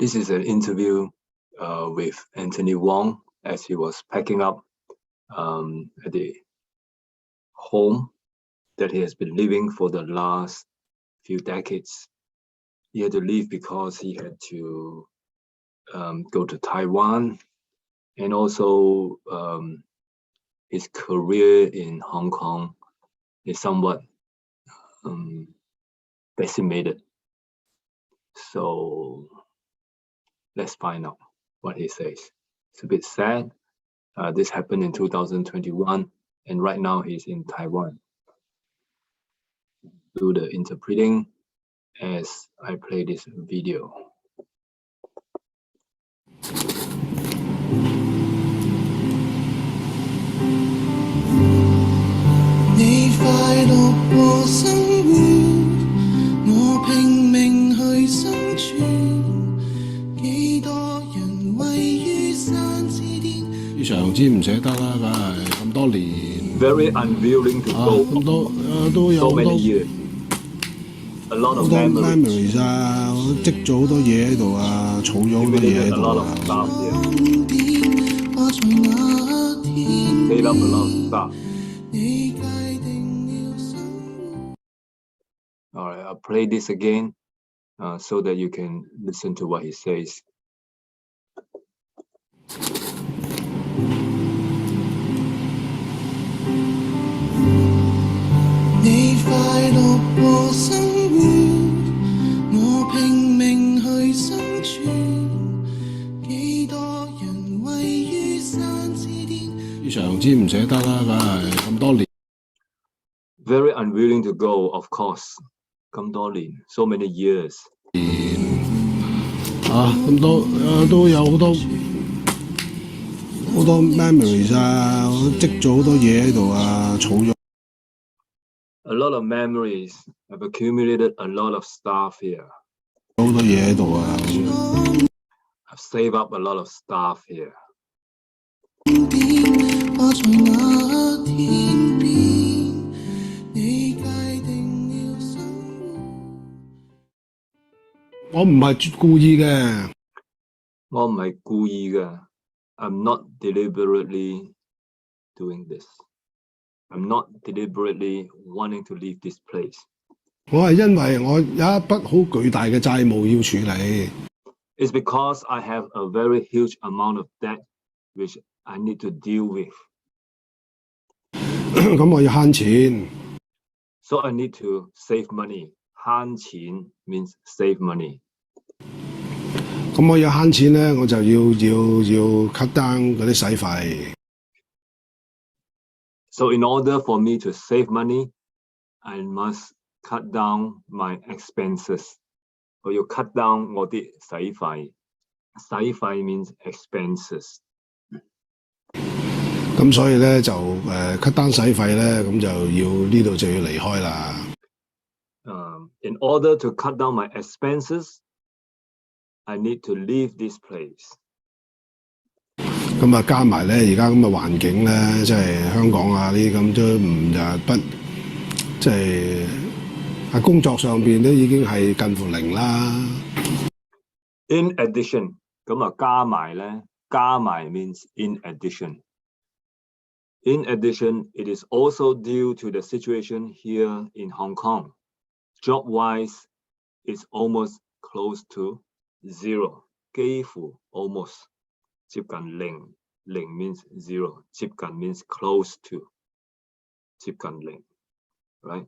This is an interview with Anthony Wong as he was packing up at the home that he has been living for the last few decades. He had to leave because he had to go to Taiwan, and also his career in Hong Kong is somewhat decimated. So let's find out what he says. It's a bit sad. This happened in 2021, and right now he's in Taiwan. Do the interpreting as I play this video. 你快樂過生活，我拼命去生存，幾多人位於山之巔。非常之唔捨得啦，梗係咁多年。Very unwilling to go. 咁多都有 so 好 many 多 years. A lot 好 of 多 memories. memories 啊，我積咗好多嘢喺度啊，儲咗好多嘢喺 A 度 lot 啊。 of stuff here. Save up a lot of stuff. All right, I'll play this again so that you can listen to what he says. 你快樂過生活，我拼命去生存，幾多人位於山之巔。非常之唔捨得啦，梗係咁多年。Very unwilling to go, of course. 咁多年 so many years. 咁多都有好多 memories 啊，我積咗好多嘢喺度啊，儲咗。A lot of memories. I've accumulated a lot of stuff here. 好多嘢喺度啊。I've saved up a lot of stuff here. 我唔係故意嘅。我唔係故意嘅。I'm not deliberately doing this. I'm not deliberately wanting to leave this place. 我係因為我有一筆好巨大嘅債務要處理。It's because I have a very huge amount of debt which I need to deal with. 咁我要慳錢。So I need to save money. 慳錢 means save money. 咁我要慳錢咧，我就要 cut down 嗰啲使費。So in order for me to save money, I must cut down my expenses. 我要 cut down 我啲使費。使費 means expenses. 咁所以咧就cut down 使費咧，咁就要呢度就要離開啦。In order to cut down my expenses, I need to leave this place. 咁啊，加埋咧，而家咁嘅環境咧，即係香港啊，呢啲咁都不，即係喺工作上邊都已經係近乎零啦。In addition，咁啊加埋咧，加埋 means in addition. In addition, it is also due to the situation here in Hong Kong. Job-wise, it's almost close to zero. 幾乎 almost 接近零。零 means zero. 接近 means close to. 接近零 right?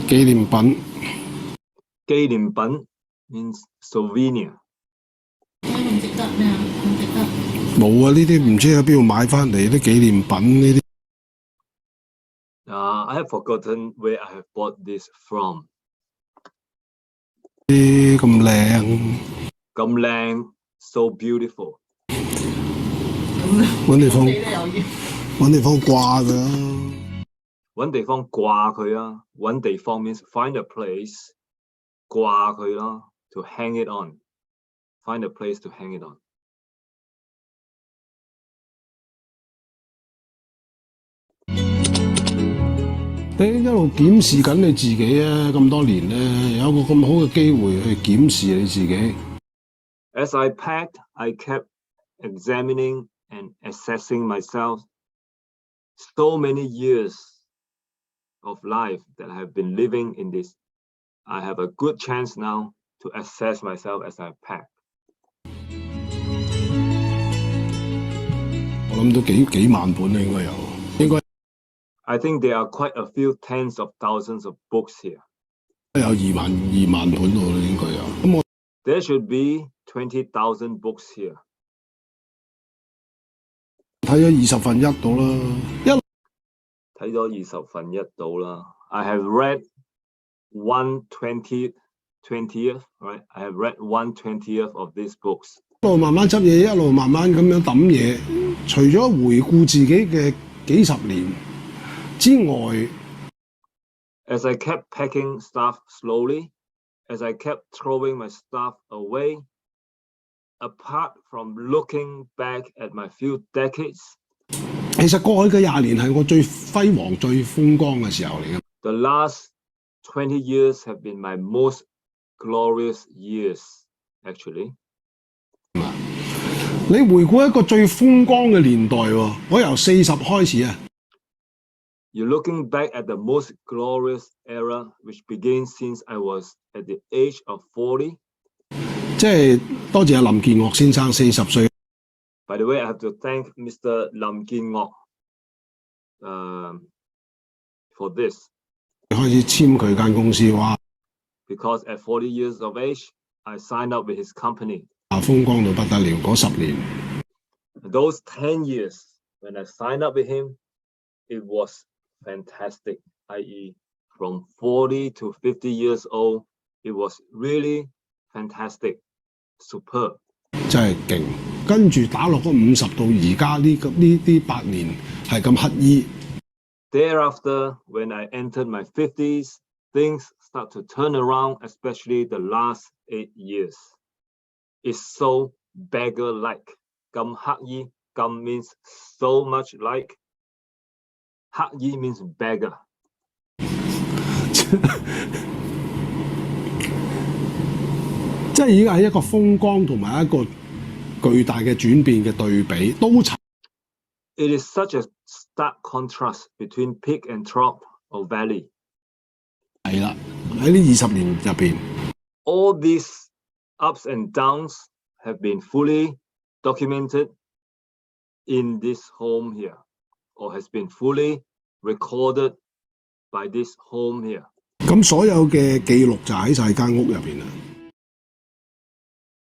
紀念品。紀念品 means souvenir. 咁值得咩啊？咁值得？冇啊！呢啲唔知喺邊度買翻嚟啲紀念品呢啲。I have forgotten where I have bought this from. 啲咁靚，咁靚 ，so beautiful。揾地方，揾地方掛佢啊！揾地方掛佢啊！揾地方 means find a place，掛佢啦 ，to hang it on。Find a place to hang it on. 你一路檢視緊你自己啊，咁多年咧，有一個咁好嘅機會去檢視你自己。As I packed, I kept examining and assessing myself. So many years of life that I have been living in this, I have a good chance now to assess myself as I pack. 我諗都幾萬本啦，應該 I think there are quite a few tens of thousands of books here. 有二萬本喎，應該有。咁我 There should be 20,000 books here. 睇咗1/20到啦，睇咗1/20到啦。I have read 1/20th, right? I have read 1/20th of these books. 一路慢慢執嘢，一路慢慢咁樣抌嘢。除咗回顧自己嘅幾十年之外 As I kept packing stuff slowly, as I kept throwing my stuff away, apart from looking back at my few decades, 其實過去嘅20年係我最輝煌、最風光嘅時候嚟嘅。the last 20 years have been my most glorious years, actually. 你回顧一個最風光嘅年代喎，我由40開始啊。You're looking back at the most glorious era, which begins since I was at the age of 40. 即係多謝林建岳先生40歲。By the way, I have to thank Mr. Lam Kin Ngok for this. 開始簽佢間公司，哇！ Because at 40 years of age, I signed up with his company. 風光到不得了，嗰10年。Those 10 years, when I signed up with him, it was fantastic, i.e. from 40 to 50 years old, it was really fantastic, superb. 真係勁，跟住打落嗰50到而家呢8年係咁乞衣。Thereafter, when I entered my 50s, things start to turn around, especially the last 8 years. It's so beggar-like. 咁乞衣, 咁 means so much like. 乞衣 means beggar. 即係已經係一個風光同埋一個巨大嘅轉變嘅對比，都曾。It is such a stark contrast between peak and trough or valley. 係啦，喺呢20年入邊 All these ups and downs have been fully documented in this home here, or has been fully recorded by this home here. 咁所有嘅記錄就喺晒間屋入邊啦。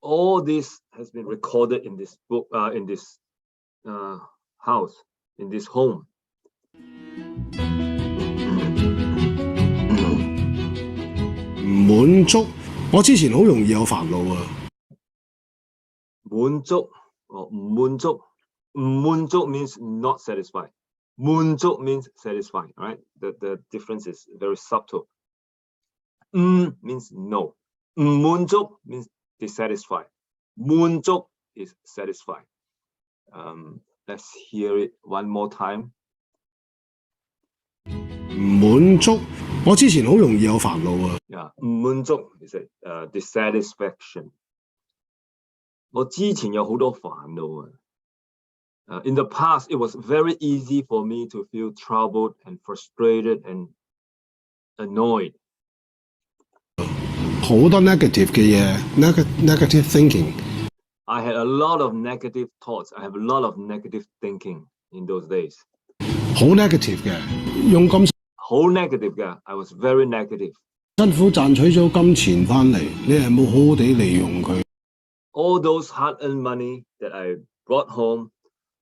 All this has been recorded in this book, in this house, in this home. 唔滿足，我之前好容易有煩惱啊。滿足or 唔滿足，唔滿足 means not satisfied. 滿足 means satisfied, right? The difference is very subtle. Means no. 唔滿足 means dissatisfied. 滿足 is satisfied. Let's hear it one more time. 唔滿足，我之前好容易有煩惱啊。Yeah, 唔滿足 is a dissatisfaction. 我之前有好多煩惱啊。In the past, it was very easy for me to feel troubled and frustrated and annoyed. 好多 negative 嘅嘢 ，negative thinking。I had a lot of negative thoughts. I have a lot of negative thinking in those days. 好 negative 嘅，用咁好 negative 嘅 I was very negative. 辛苦賺取咗金錢翻嚟，你係冇好好地利用佢。All those hard-earned money that I brought home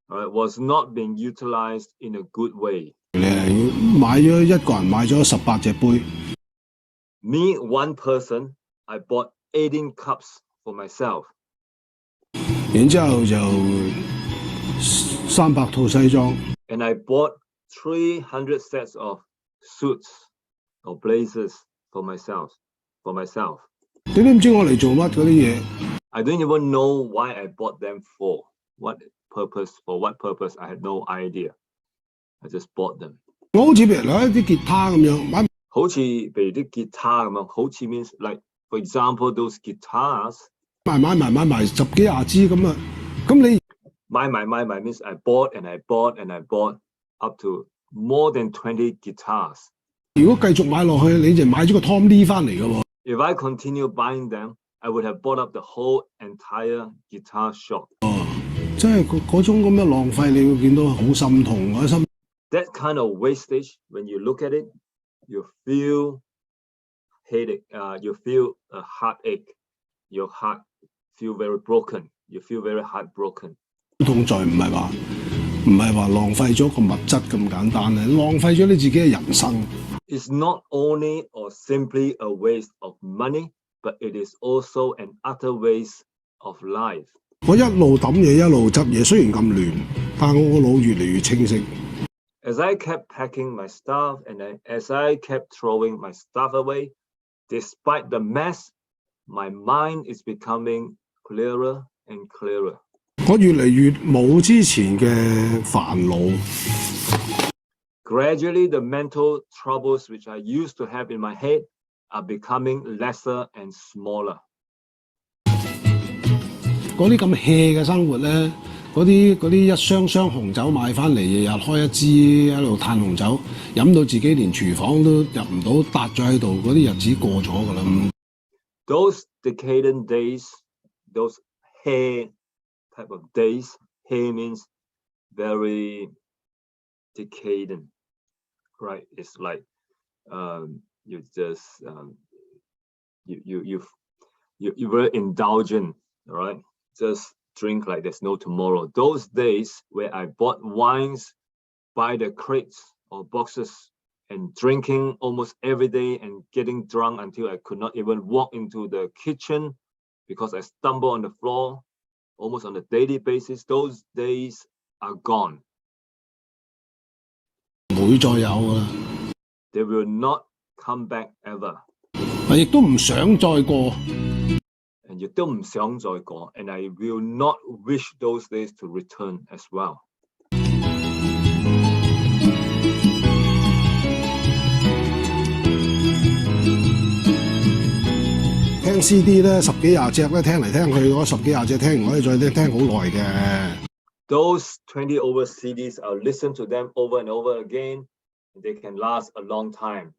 was not being utilized in a good way. 你係買咗一個人買咗18隻杯。Me, one person, I bought 18 cups for myself. 然之後就300套西裝。And I bought 300 sets of suits or blazers for myself. 你都唔知我嚟做乜嗰啲嘢。I don't even know why I bought them for. For what purpose? I had no idea. I just bought them. 我好似譬如攞一啲吉他咁樣買。好似譬如啲吉他咁樣，好似 means like for example those guitars。買十幾廿支咁啊，咁你買 means I bought and I bought and I bought up to more than 20 guitars。如果繼續買落去，你就買咗個 Tom Lee 翻嚟嘅喎。If I continue buying them, I would have bought up the whole entire guitar shop。即係嗰種咁嘅浪費，你會見到好心痛，我心。That kind of wastage, when you look at it, you feel headache. You feel a heartache. Your heart feel very broken. You feel very heartbroken。痛在唔係話浪費咗個物質咁簡單咧，浪費咗你自己嘅人生。It's not only or simply a waste of money, but it is also an utter waste of life。我一路抌嘢，一路執嘢，雖然咁亂，但係我個腦越嚟越清晰。As I kept packing my stuff and as I kept throwing my stuff away, despite the mess, my mind is becoming clearer and clearer。我越嚟越冇之前嘅煩惱。Gradually, the mental troubles which I used to have in my head are becoming lesser and smaller。嗰啲咁 hea 嘅生活咧，嗰啲一箱紅酒買翻嚟，日日開一支喺度嘆紅酒，飲到自己連廚房都入唔到，笪咗喺度，嗰啲日子過咗㗎啦。Those decadent days, those hea type of days, hea means very decadent, right? It's like you just you were indulgent, right? Just drink like there's no tomorrow. Those days where I bought wines by the crates or boxes and drinking almost every day and getting drunk until I could not even walk into the kitchen because I stumble on the floor almost on a daily basis. Those days are gone。唔會再有㗎啦。They will not come back ever。我亦都唔想再過。亦都唔想再過 ，and I will not wish those days to return as well。聽 CD 咧，十幾廿隻咧，聽嚟聽去嗰十幾廿隻聽完可以再聽好耐嘅。Those 20 over CDs, I'll listen to them over and over again. They can last a long time。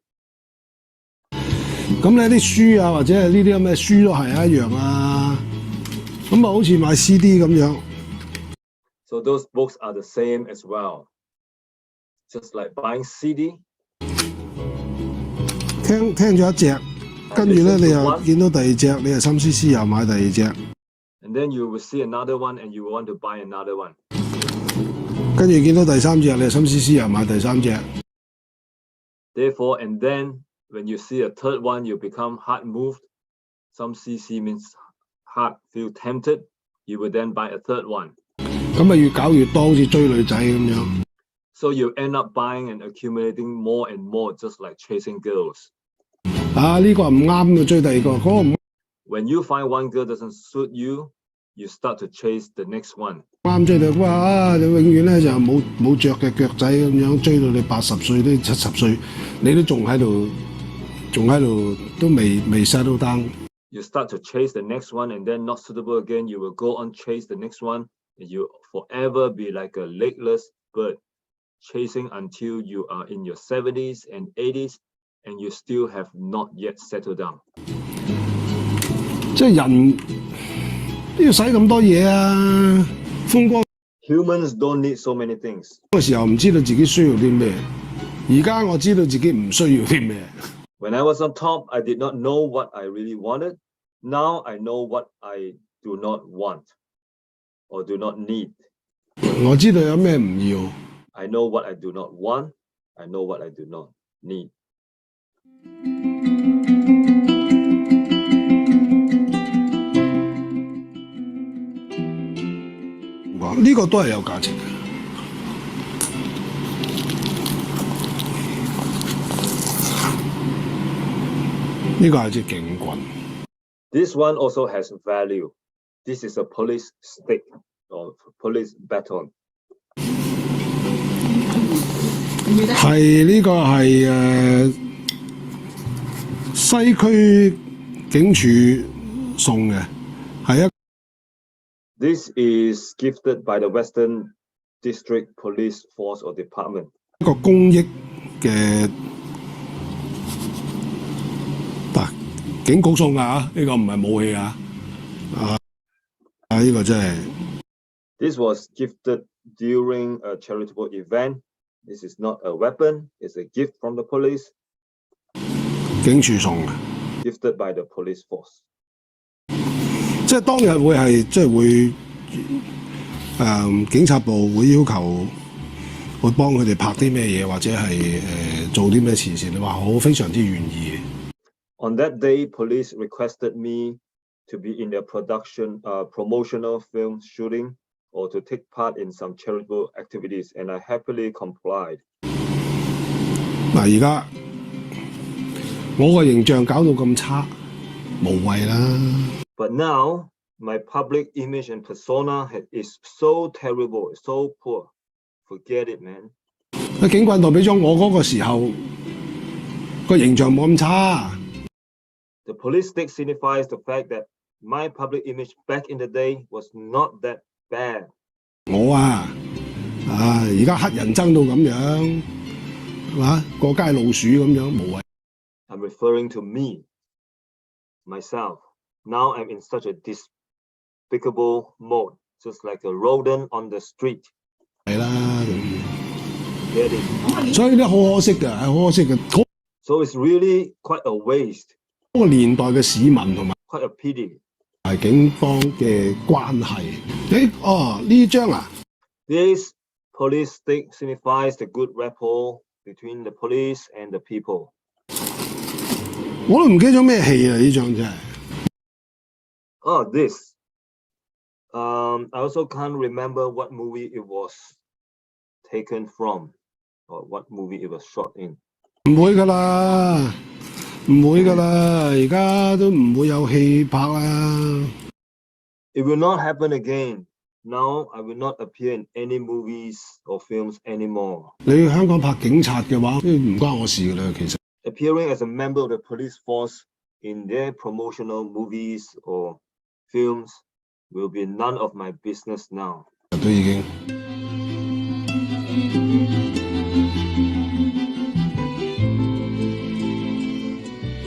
咁咧啲書啊，或者係呢啲咁嘅書都係一樣啊。咁啊，好似買 CD 咁樣。So those books are the same as well. Just like buying CD。聽咗一隻，跟住咧你又見到第二隻，你又心思思又買第二隻。And then you will see another one, and you will want to buy another one。跟住見到第三隻，你又心思思又買第三隻。Therefore, and then。When you see a third one, you become heart moved. Some CC means heart feel tempted. You will then buy a third one. 咁啊，越搞越多，好似追女仔咁樣。So you end up buying and accumulating more and more, just like chasing girls。啊，呢個唔啱嘅，追第二個，嗰個唔。When you find one girl doesn't suit you, you start to chase the next one。啱追到哇！你永遠咧就冇着嘅腳仔咁樣追到你80歲都70歲，你都仲喺度都未 settle down。You start to chase the next one, and then not suitable again. You will go on chase the next one, and you forever be like a legless bird, chasing until you are in your 70s and 80s, and you still have not yet settled down。即係人都要使咁多嘢啊！風光。Humans don't need so many things。嗰個時候唔知道自己需要啲咩，而家我知道自己唔需要啲咩。When I was on top, I did not know what I really wanted. Now I know what I do not want or do not need。我知道有咩唔要。I know what I do not want. I know what I do not need。呢個都係有價值嘅。呢個係支警棍。This one also has value. This is a police stick or police baton。記唔記得？係呢個係西區警署送嘅，係 This is gifted by the Western District Police Force or Department. 一個公益嘅警局送㗎嚇，呢個唔係武器啊！呢個真係 This was gifted during a charitable event. This is not a weapon, it's a gift from the police, 警署送嘅， gifted by the police force. 即係當日會係即係會警察部會要求會幫佢哋拍啲咩嘢，或者係做啲咩慈善，你話好非常之願意。On that day, police requested me to be in their promotional film shooting or to take part in some charitable activities, and I happily complied. 嗱，而家我個形象搞到咁差，無謂啦。But now, my public image and persona is so terrible, so poor. Forget it, man. 警棍代表咗我嗰個時候個形象冇咁差。The police stick signifies the fact that my public image back in the day was not that bad. 我而家黑人憎到咁樣，係嘛？過街老鼠咁樣，無謂。I'm referring to me, myself. Now I'm in such a despicable mode, just like a rodent on the street. 係啦，Get it? 所以咧好可惜嘅，係好可惜嘅。So it's really quite a waste, 嗰個年代嘅市民同埋 quite a pity. 警方嘅關係。呢張啊， This police stick signifies the good rapport between the police and the people. 我都唔記得咗咩戲啊！呢張真係。Oh, this. I also can't remember what movie it was taken from or what movie it was shot in. 唔會㗎啦，唔會㗎啦，而家都唔會有戲拍啦。It will not happen again. Now I will not appear in any movies or films anymore. 你去香港拍警察嘅話，唔關我事㗎啦，其實。Appearing as a member of the police force in their promotional movies or films will be none of my business now. 都已經。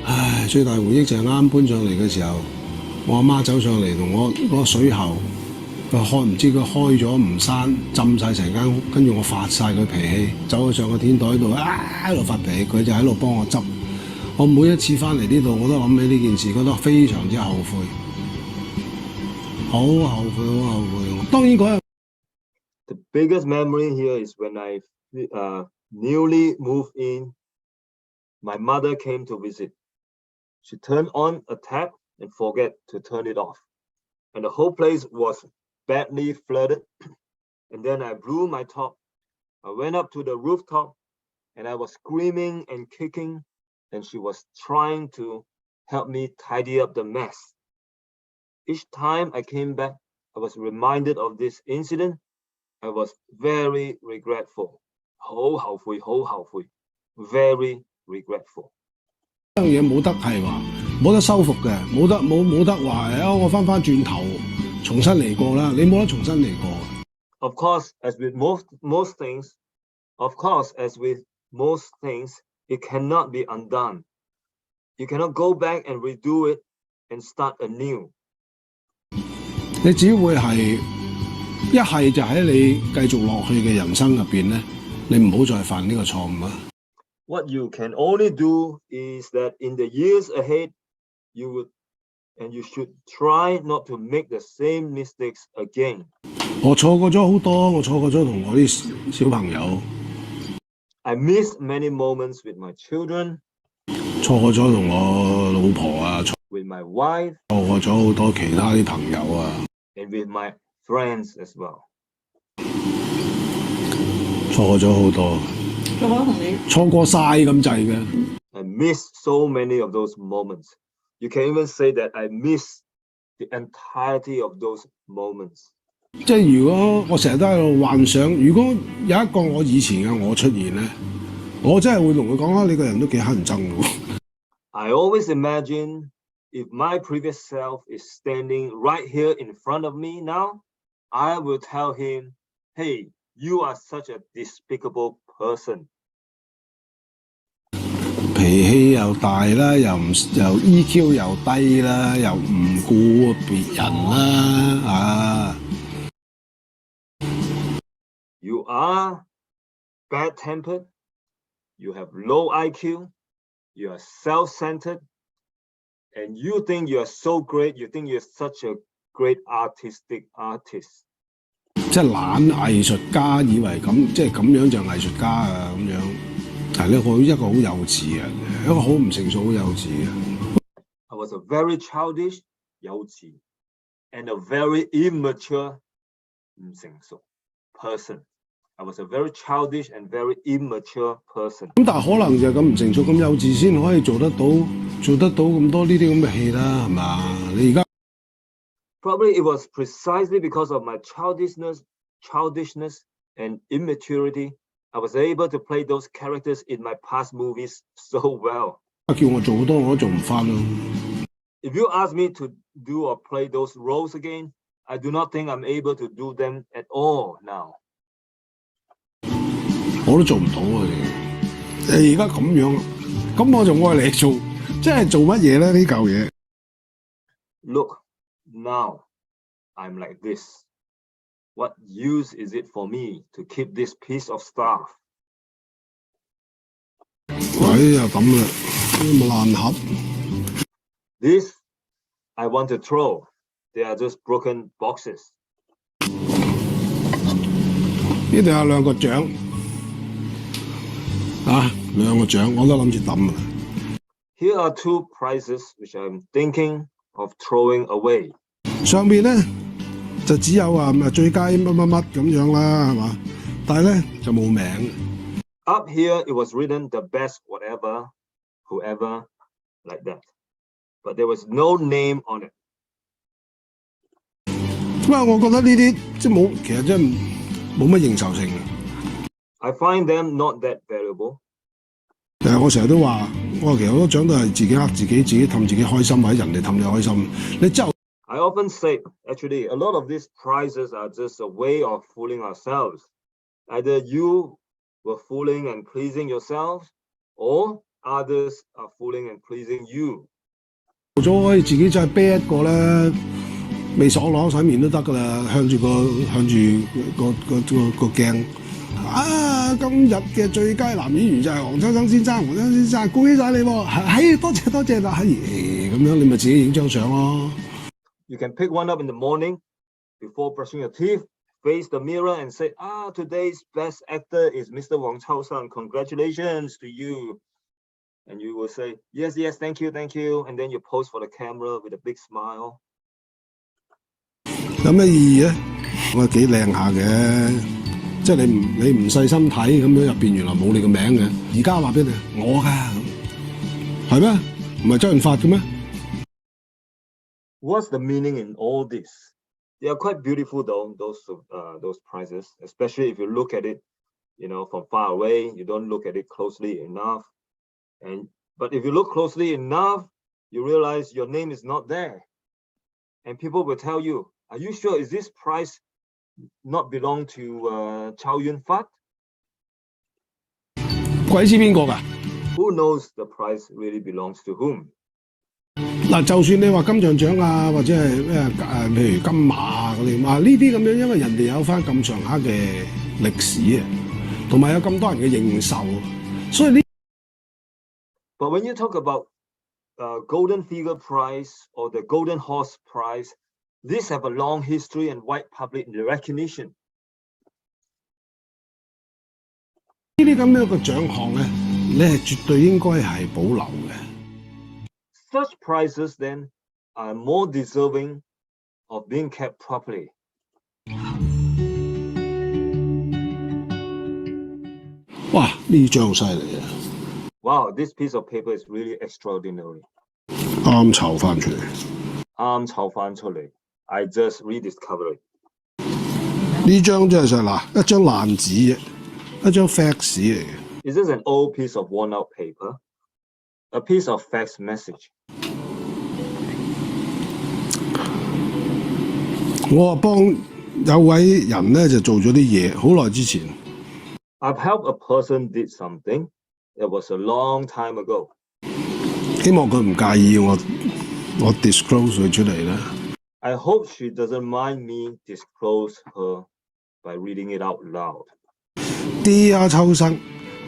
唉，最大回憶就係啱搬上嚟嘅時候，我阿媽走上嚟同我嗰個水喉，唔知佢開咗唔閂，浸晒成間屋，跟住我發晒佢脾氣，走咗上個天台度喺度發脾氣，佢就喺度幫我執。我每一次翻嚟呢度，我都諗起呢件事，覺得非常之後悔，好後悔，好後悔。當然嗰日。The biggest memory here is when I newly moved in. My mother came to visit. She turned on a tap and forget to turn it off. And the whole place was badly flooded. And then I blew my top. I went up to the rooftop and I was screaming and kicking. And she was trying to help me tidy up the mess. Each time I came back, I was reminded of this incident. I was very regretful. 好後悔，好後悔。Very regretful. 呢樣嘢冇得係話冇得修復嘅，冇得話我翻轉頭重新嚟過啦，你冇得重新嚟過。Of course, as with most things, it cannot be undone. You cannot go back and redo it and start anew. 你只會係一係就喺你繼續落去嘅人生入邊咧，你唔好再犯呢個錯誤啊！ What you can only do is that in the years ahead, you should try not to make the same mistakes again. 我錯過咗好多，我錯過咗同我啲小朋友。I missed many moments with my children. 錯過咗同我老婆啊， with my wife. 錯過咗好多其他啲朋友啊。And with my friends as well. 錯過咗好多。錯過晒咁滯嘅。I miss so many of those moments. You can even say that I miss the entirety of those moments. 即係如果我成日都喺度幻想，如果有一個我以前嘅我出現咧，我真係會同佢講啊，你個人都幾乞人憎嘅喎。I always imagine if my previous self is standing right here in front of me now, I will tell him, "Hey, you are such a despicable person." 脾氣又大啦，又 EQ 又低啦，又唔顧別人啦，啊！ You are bad-tempered, you have low IQ, you are self-centered, and you think you are so great, you think you're such a great artistic artist. 即係懶藝術家，以為咁即係咁樣就藝術家啊咁樣，係呢個一個好幼稚嘅人，一個好唔成熟、好幼稚嘅。I was a very childish, 幼稚 and a very immature, 唔成熟 person. I was a very childish and very immature person. 咁但係可能就係咁唔成熟、咁幼稚先可以做得到咁多呢啲咁嘅戲啦，係嘛？你而家 Probably it was precisely because of my childishness and immaturity, I was able to play those characters in my past movies so well. 叫我做好多我都做唔翻咯。If you ask me to do or play those roles again, I do not think I'm able to do them at all now. 我都做唔到啊！你而家咁樣，咁我仲愛你做，即係做乜嘢咧？呢嚿嘢。Look, now I'm like this. What use is it for me to keep this piece of stuff? 鬼又咁啦，咁爛盒。This I want to throw. They are just broken boxes. 呢度有兩個獎，啊，兩個獎我都諗住抌啊。Here are two prizes which I'm thinking of throwing away. 上邊咧就只有話最佳乜乜乜咁樣啦，係嘛？但係咧就冇名。Up here it was written the best whatever, whoever, like that. But there was no name on it. 因為我覺得呢啲即係冇，其實真係冇乜認受性。I find them not that valuable. 我成日都話，我話其實好多獎都係自己呃自己，自己氹自己開心，或者人哋氹你開心。你之後 I often say, actually, a lot of these prizes are just a way of fooling ourselves. Either you were fooling and pleasing yourself, or others are fooling and pleasing you. 做咗可以自己再啤一個咧，未爽朗洗面都得噶啦，向住個鏡。啊！今日嘅最佳男演員就係黃秋生先生，黃秋生先生，恭喜晒你喎！係多謝啦，係咁樣你咪自己影張相咯。You can pick one up in the morning before brushing your teeth, face the mirror and say, today's best actor is Mr. Wong Chao-sun. Congratulations to you. And you will say, yes, thank you. And then you pose for the camera with a big smile. 有咩意義咧？我幾靚下嘅。即係你唔細心睇咁樣入邊原來冇你個名嘅，而家話俾你我㗎，係咩？唔係周潤發嘅咩 ？What's the meaning in all this? They are quite beautiful though, those prizes, especially if you look at it, from far away. You don't look at it closely enough, but if you look closely enough, you realize your name is not there, and people will tell you, "Are you sure? Is this prize not belong to Chow Yun-fat?" 鬼知邊個㗎？ Who knows the prize really belongs to whom? 嗱，就算你話金像獎啊，或者係咩譬如金馬啊嗰啲，呢啲咁樣，因為人哋有翻咁上下嘅歷史啊，同埋有咁多人嘅認受，所以呢。But when you talk about Golden Figure Prize or the Golden Horse Prize, these have a long history and wide public recognition. 呢啲咁樣嘅獎項咧，你係絕對應該係保留嘅。Such prizes then are more deserving of being kept properly. 哇！呢張好犀利啊 Wow, this piece of paper is really extraordinary. 啱炒翻出嚟。啱炒翻出嚟 I just rediscovered it. 呢張真係嗱一張爛紙啫，一張 fax 嚟嘅。Is this an old piece of worn-out paper? A piece of fax message? 我幫有位人咧就做咗啲嘢，好耐之前。I've helped a person did something. It was a long time ago. 希望佢唔介意我 disclose 佢出嚟啦。I hope she doesn't mind me disclose her by reading it out loud. Dear 秋生，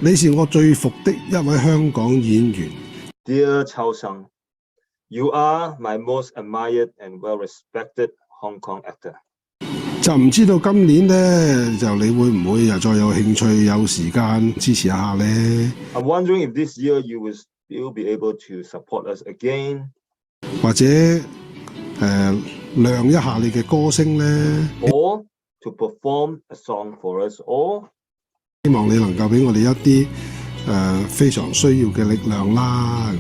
你是我最服的一位香港演員。Dear Chao Shang, you are my most admired and well-respected Hong Kong actor. 就唔知道今年咧，就你會唔會又再有興趣、有時間支持一下咧？ I'm wondering if this year you will still be able to support us again. 或者亮一下你嘅歌聲咧？ Or to perform a song for us all. 希望你能夠俾我哋一啲非常需要嘅力量啦。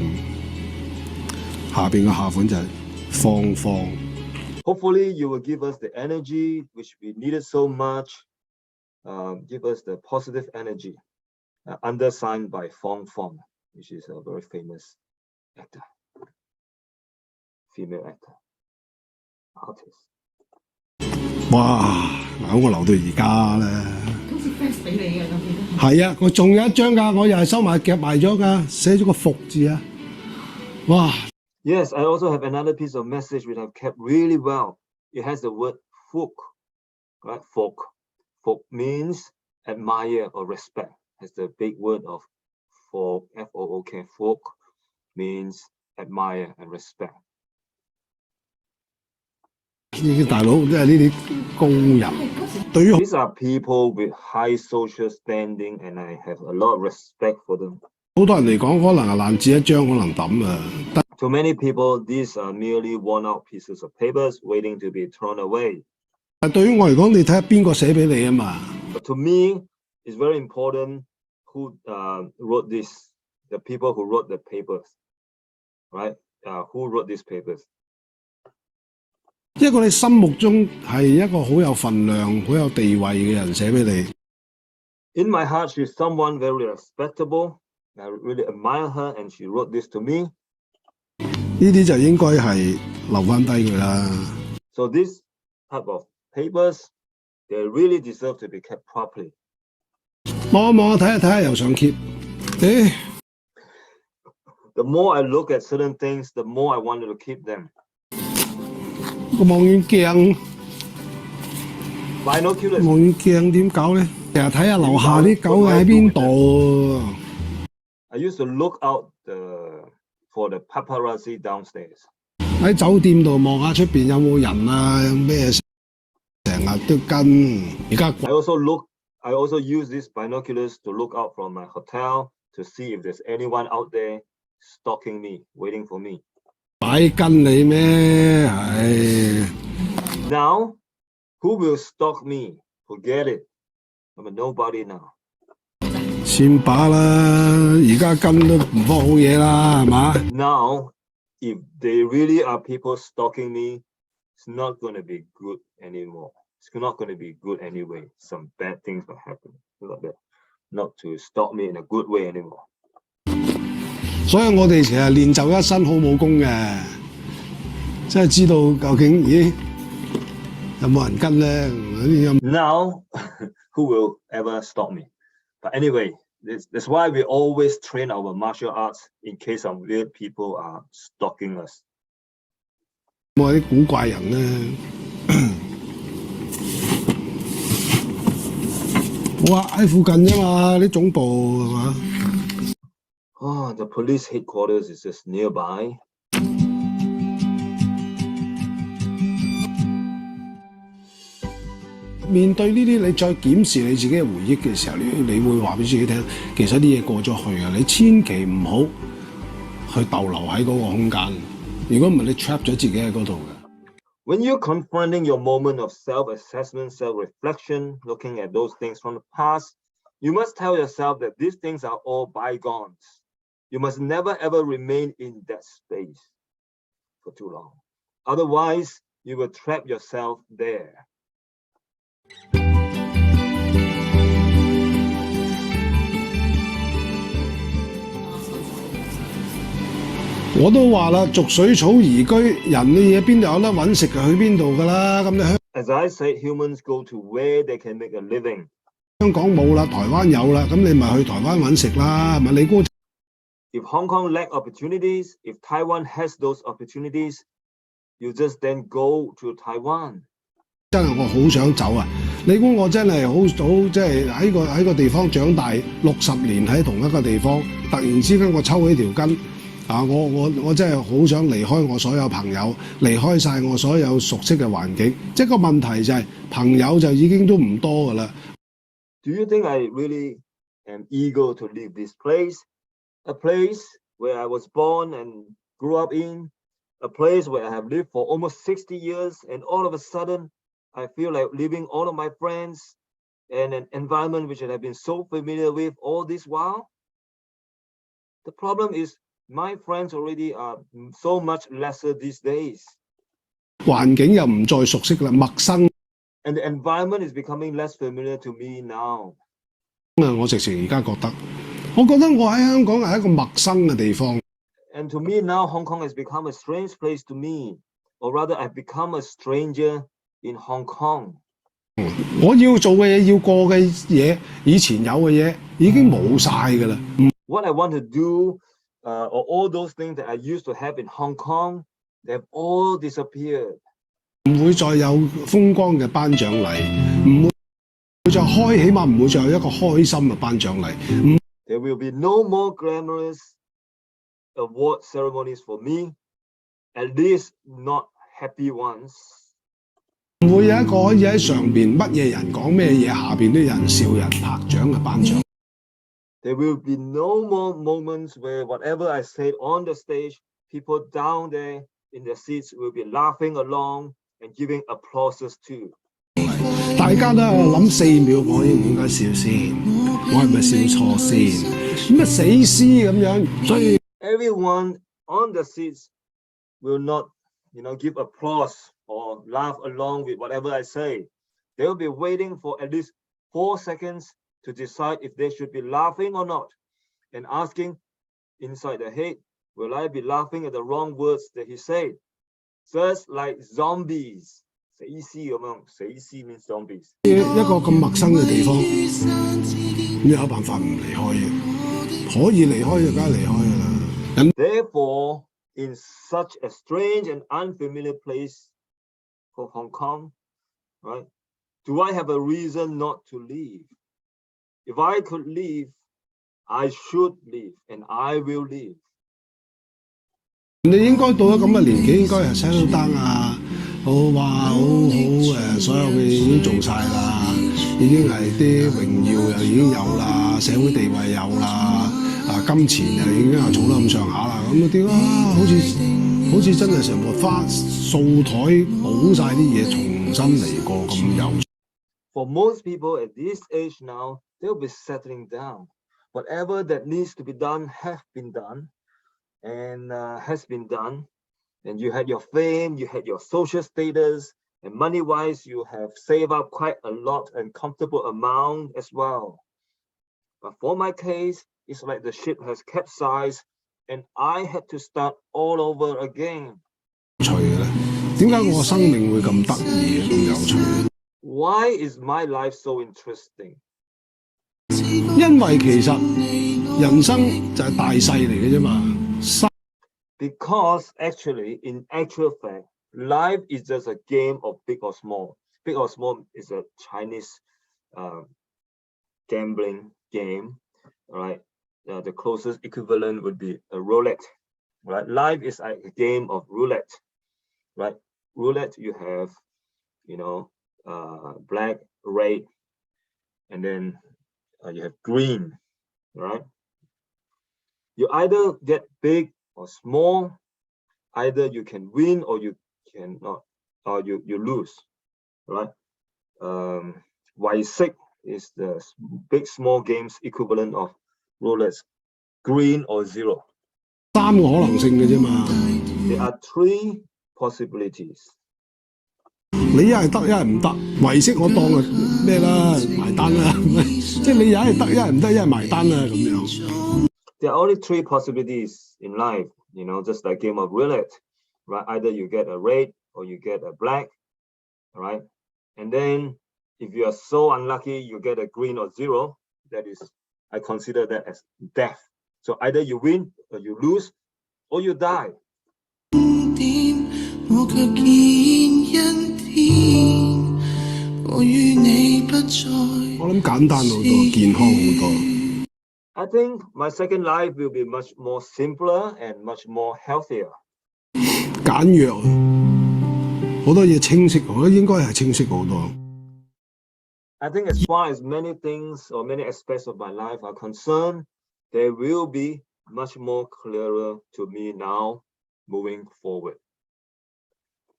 下邊嘅下款就係放放。Hopefully, you will give us the energy which we needed so much. Give us the positive energy. Undersigned by Fong Fong, which is a very famous actor, female actor, artist. 哇！嗱，我留到而家咧。好似 fax 俾你嘅，我記得。係啊，我仲有一張㗎，我又係收埋夾埋咗㗎，寫咗個服字啊！哇！ Yes, I also have another piece of message which I've kept really well. It has the word "folk," right? Folk. Folk means admire or respect. It's the big word of folk, F-O-O-K. Folk means admire and respect. 呢啲大佬即係呢啲高人，對於 These are people with high social standing, and I have a lot of respect for them. 好多人嚟講，可能係爛紙一張，可能抌啊。To many people, these are merely worn-out pieces of papers waiting to be thrown away. 但對於我嚟講，你睇下邊個寫俾你啊嘛。But to me, it's very important who wrote this, the people who wrote the papers, right? Who wrote these papers? 一個你心目中係一個好有份量、好有地位嘅人寫俾你。In my heart, she's someone very respectable. I really admire her, and she wrote this to me. 呢啲就應該係留翻低佢啦。So this type of papers, they really deserve to be kept properly. 望一望，睇下睇下，又上揭。誒， The more I look at certain things, the more I wanted to keep them. 個望遠鏡， Binoculars. 望遠鏡點搞咧？成日睇下樓下啲狗喺邊度。I used to look out for the paparazzi downstairs. 喺酒店度望下出邊有冇人啊，有咩成日都跟。而家 I also use these binoculars to look out from my hotel to see if there's anyone out there stalking me, waiting for me. 擺跟你咩？唉， Now, who will stalk me? Forget it. I'm a nobody now. 算把啦，而家跟都唔方好嘢啦，係嘛？ Now, if they really are people stalking me, it's not going to be good anymore. It's not going to be good anyway. Some bad things will happen. Not to stalk me in a good way anymore. 所以我哋成日練就一身好武功嘅，即係知道究竟咦有冇人跟咧？ Now, who will ever stop me? But anyway, that's why we always train our martial arts in case some weird people are stalking us. 我啲古怪人咧，我話喺附近啫嘛，啲總部係嘛？ Oh, the police headquarters is just nearby. 面對呢啲，你再檢視你自己嘅回憶嘅時候，你會話俾自己聽，其實啲嘢過咗去啊！你千祈唔好去逗留喺嗰個空間，如果唔係你 trap 咗自己喺嗰度嘅。When you're confronting your moment of self-assessment, self-reflection, looking at those things from the past, you must tell yourself that these things are all bygones. You must never ever remain in that space for too long. Otherwise, you will trap yourself there. 我都話啦，逐水草而居，人嘅嘢邊度有得揾食就去邊度㗎啦。咁你 As I said, humans go to where they can make a living. 香港冇啦，台灣有啦，咁你咪去台灣揾食啦，係咪？你估 If Hong Kong lack opportunities, if Taiwan has those opportunities, you just then go to Taiwan. 真係我好想走啊！你估我真係好早即係喺個地方長大60年喺同一個地方，突然之間我抽起條筋啊！我真係好想離開我所有朋友，離開晒我所有熟悉嘅環境。即係個問題就係朋友就已經都唔多㗎啦。Do you think I really am eager to leave this place? A place where I was born and grew up in, a place where I have lived for almost 60 years, and all of a sudden, I feel like leaving all of my friends and an environment which I have been so familiar with all this while? The problem is my friends already are so much lesser these days. 環境又唔再熟悉啦，陌生。And the environment is becoming less familiar to me now. 我直情而家覺得我喺香港係一個陌生嘅地方。And to me now, Hong Kong has become a strange place to me, or rather, I've become a stranger in Hong Kong. 我要做嘅嘢，要過嘅嘢，以前有嘅嘢已經冇晒㗎啦。What I want to do, or all those things that I used to have in Hong Kong, they've all disappeared. 唔會再有風光嘅頒獎禮，唔會再開，起碼唔會再有一個開心嘅頒獎禮。There will be no more glamorous award ceremonies for me, at least not happy ones. 唔會有一個可以喺上邊乜嘢人講咩嘢，下邊都有人笑人拍掌嘅頒獎。There will be no more moments where whatever I said on the stage, people down there in their seats will be laughing along and giving applauses too. 大家都喺度諗4秒，我應唔應該笑先？我係咪笑錯先？乜死屍咁樣？所以 everyone on the seats will not, give applause or laugh along with whatever I say. They will be waiting for at least 4 seconds to decide if they should be laughing or not, and asking inside their head, will I be laughing at the wrong words that he said? Just like zombies. 死屍咁樣，死屍 means zombies. 一個咁陌生嘅地方，你有辦法唔離開嘅？可以離開就梗係離開㗎啦。Therefore, in such a strange and unfamiliar place for Hong Kong, right? Do I have a reason not to leave? If I could leave, I should leave, and I will leave. 你應該到咗咁嘅年紀，應該係 settle down 啊，好所有嘅嘢已經做晒啦，已經係啲榮耀又已經有啦，社會地位有啦，金錢又已經係儲得咁上下啦，咁點啊？好似真係成個掃台補晒啲嘢，重新嚟過咁有。For most people at this age now, they'll be settling down. Whatever that needs to be done has been done, and has been done. And you had your fame, you had your social status, and money-wise, you have saved up quite a lot and comfortable amount as well. But for my case, it's like the ship has capsized, and I had to start all over again. 點解我生命會咁得意咁有趣？ Why is my life so interesting? 因為其實人生就係大勢嚟嘅啫嘛。Because actually, in actual fact, life is just a game of big or small. Big or small is a Chinese gambling game, right? The closest equivalent would be a roulette, right? Life is like a game of roulette, right? Roulette, you have, black, red, and then you have green, right? You either get big or small, either you can win or you cannot, or you lose, right? Y6 is the big small games equivalent of roulette, green or zero. 3個可能性嘅啫嘛。There are 3 possibilities. 你一係得，一係唔得，唯識我當係咩啦，埋單啦，即係你一係得，一係唔得，一係埋單啦咁樣。There are only three possibilities in life, just like game of roulette, right? Either you get a red or you get a black, right? And then if you are so unlucky, you get a green or zero, that is, I consider that as death. So either you win or you lose or you die. 我卻見恩典，我與你不再。我諗簡單好多，健康好多。I think my second life will be much more simpler and much more healthier. 簡約啊，好多嘢清晰，我覺得應該係清晰好多。I think as far as many things or many aspects of my life are concerned, they will be much more clearer to me now moving forward.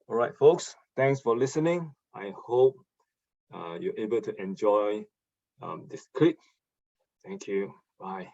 All right, folks, thanks for listening. I hope you're able to enjoy this clip. Thank you. Bye.